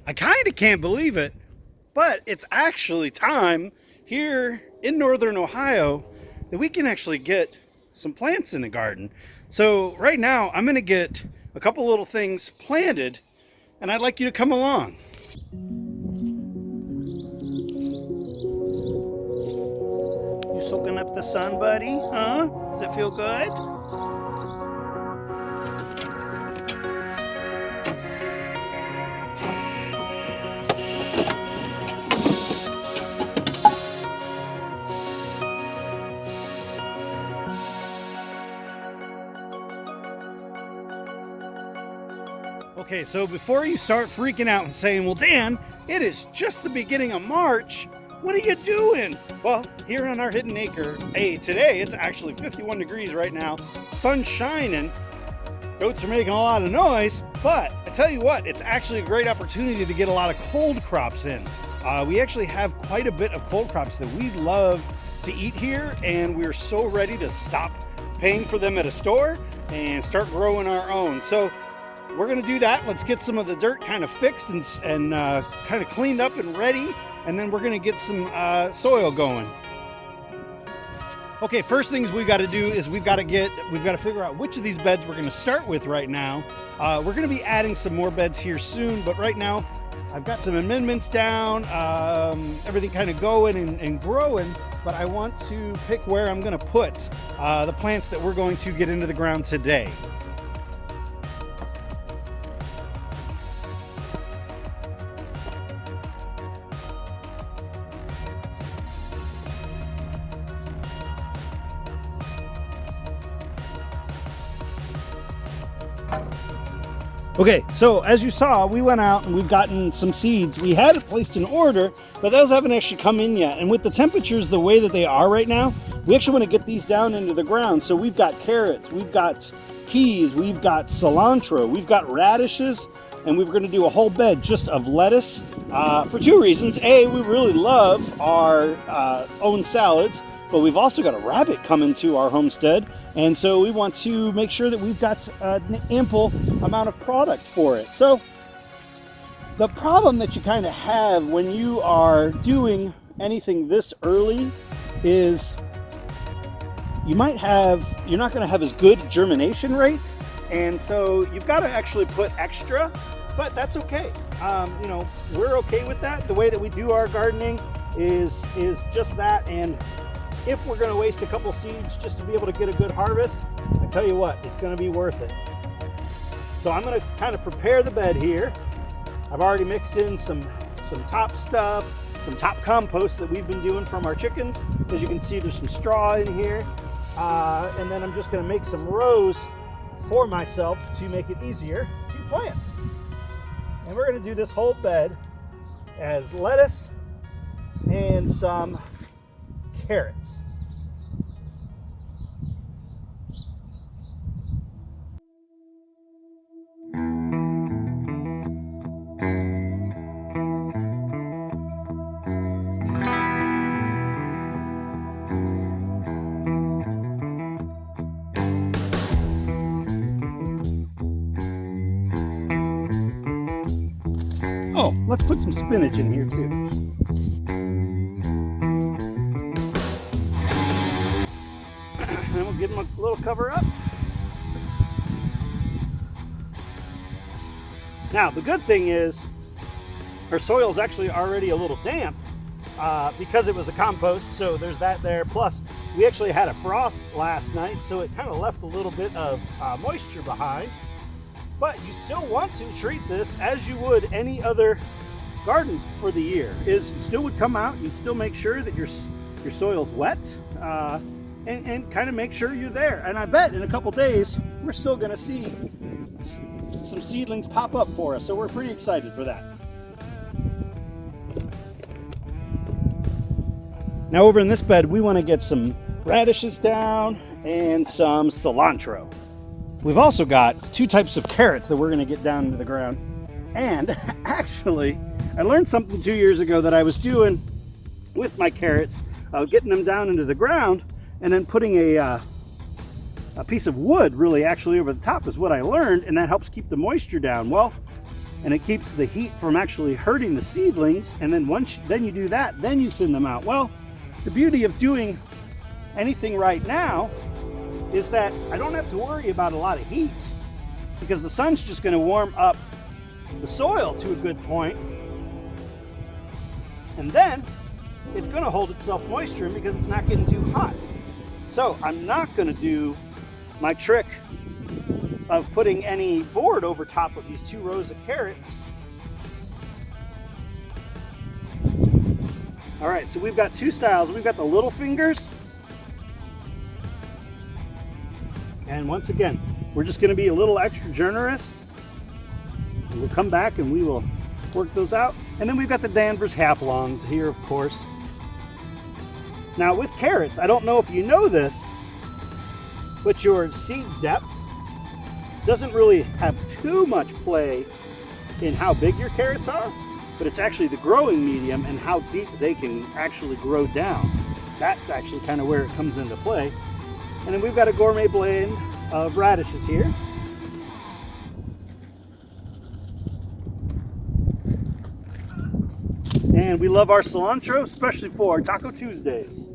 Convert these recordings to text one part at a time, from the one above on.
I kind of can't believe it, but it's actually time here in northern Ohio that we can actually get some plants in the garden. So right now I'm going to get a couple little things planted and I'd like you to come along. You soaking up the sun, buddy? Huh? Does it feel good? Okay, so before you start freaking out and saying, well, Dan, it is just the beginning of March. What are you doing? Well, here on our hidden acre, hey, today it's actually 51 degrees right now, sun shining, goats are making a lot of noise, but I tell you what, it's actually a great opportunity to get a lot of cold crops in. We actually have quite a bit of cold crops that we love to eat here, and we're so ready to stop paying for them at a store and start growing our own. So we're going to do that. Let's get some of the dirt kind of fixed and kind of cleaned up and ready, and then we're going to get some soil going. Okay, first things we got to do is we've got to figure out which of these beds we're going to start with right now. We're going to be adding some more beds here soon, but right now I've got some amendments down, everything kind of going and growing, but I want to pick where I'm going to put the plants that we're going to get into the ground today. Okay, so as you saw, we went out and we've gotten some seeds. We had it placed in order, but those haven't actually come in yet. And with the temperatures the way that they are right now, we actually want to get these down into the ground. So we've got carrots, we've got peas, we've got cilantro, we've got radishes, and we're going to do a whole bed just of lettuce for two reasons. A, we really love our own salads, but we've also got a rabbit coming to our homestead, and so we want to make sure that we've got an ample amount of product for it. So the problem that you kind of have when you are doing anything this early is you're not going to have as good germination rates, and so you've got to actually put extra, but that's okay. We're okay with that. The way that we do our gardening is just that, and if we're going to waste a couple seeds just to be able to get a good harvest, I tell you what, it's going to be worth it. So I'm going to kind of prepare the bed here. I've already mixed in some top stuff, some top compost that we've been doing from our chickens. As you can see, there's some straw in here. And then I'm just going to make some rows for myself to make it easier to plant. And we're going to do this whole bed as lettuce and some carrots. Oh, let's put some spinach in here too. And we'll give them a little cover up. Now, the good thing is our soil is actually already a little damp because it was a compost, so there's that there. Plus, we actually had a frost last night, so it kind of left a little bit of moisture behind. But you still want to treat this as you would any other garden for the year. You still would come out and still make sure that your soil's wet and kind of make sure you're there. And I bet in a couple days we're still going to see some seedlings pop up for us. So we're pretty excited for that. Now over in this bed, we want to get some radishes down and some cilantro. We've also got two types of carrots that we're going to get down into the ground. And actually, I learned something 2 years ago that I was doing with my carrots, getting them down into the ground and then putting a piece of wood really actually over the top is what I learned, and that helps keep the moisture down. Well, and it keeps the heat from actually hurting the seedlings. And then then you do that, then you thin them out. Well, the beauty of doing anything right now is that I don't have to worry about a lot of heat, because the sun's just going to warm up the soil to a good point, and then it's going to hold itself moisture because it's not getting too hot. So I'm not going to do my trick of putting any board over top of these 2 rows of carrots. All right, so we've got 2 styles. We've got the little fingers, and once again, we're just going to be a little extra generous. And we'll come back and we will work those out. And then we've got the Danvers half longs here, of course. Now with carrots, I don't know if you know this, but your seed depth doesn't really have too much play in how big your carrots are, but it's actually the growing medium and how deep they can actually grow down. That's actually kind of where it comes into play. And then we've got a gourmet blend of radishes here. And we love our cilantro, especially for Taco Tuesdays.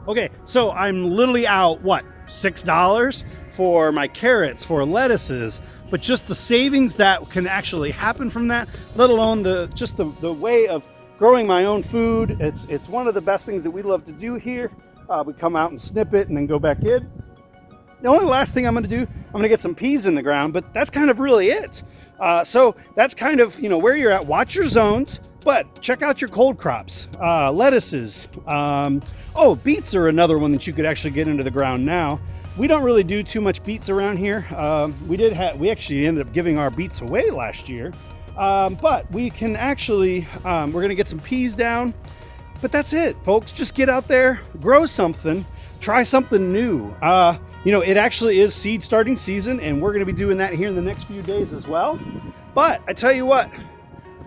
Okay, so I'm literally out, what, $6 for my carrots, for lettuces, but just the savings that can actually happen from that, let alone the way of growing my own food. It's one of the best things that we love to do here. We come out and snip it and then go back in. The only last thing I'm going to do, I'm going to get some peas in the ground, but that's kind of really it. So that's kind of, where you're at. Watch your zones, but check out your cold crops, lettuces. Beets are another one that you could actually get into the ground now. We don't really do too much beets around here. We actually ended up giving our beets away last year. But we can actually, we're going to get some peas down. But that's it, folks. Just get out there, grow something, try something new. It actually is seed starting season, and we're going to be doing that here in the next few days as well. But I tell you what,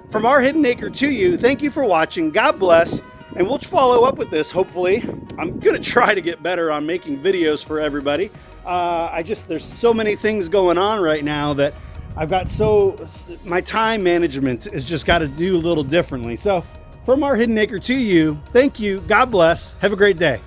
from our hidden acre to you, thank you for watching. God bless. And we'll follow up with this, hopefully. I'm going to try to get better on making videos for everybody. There's so many things going on right now that I've got my time management has just got to do a little differently. So from our hidden acre to you, thank you. God bless. Have a great day.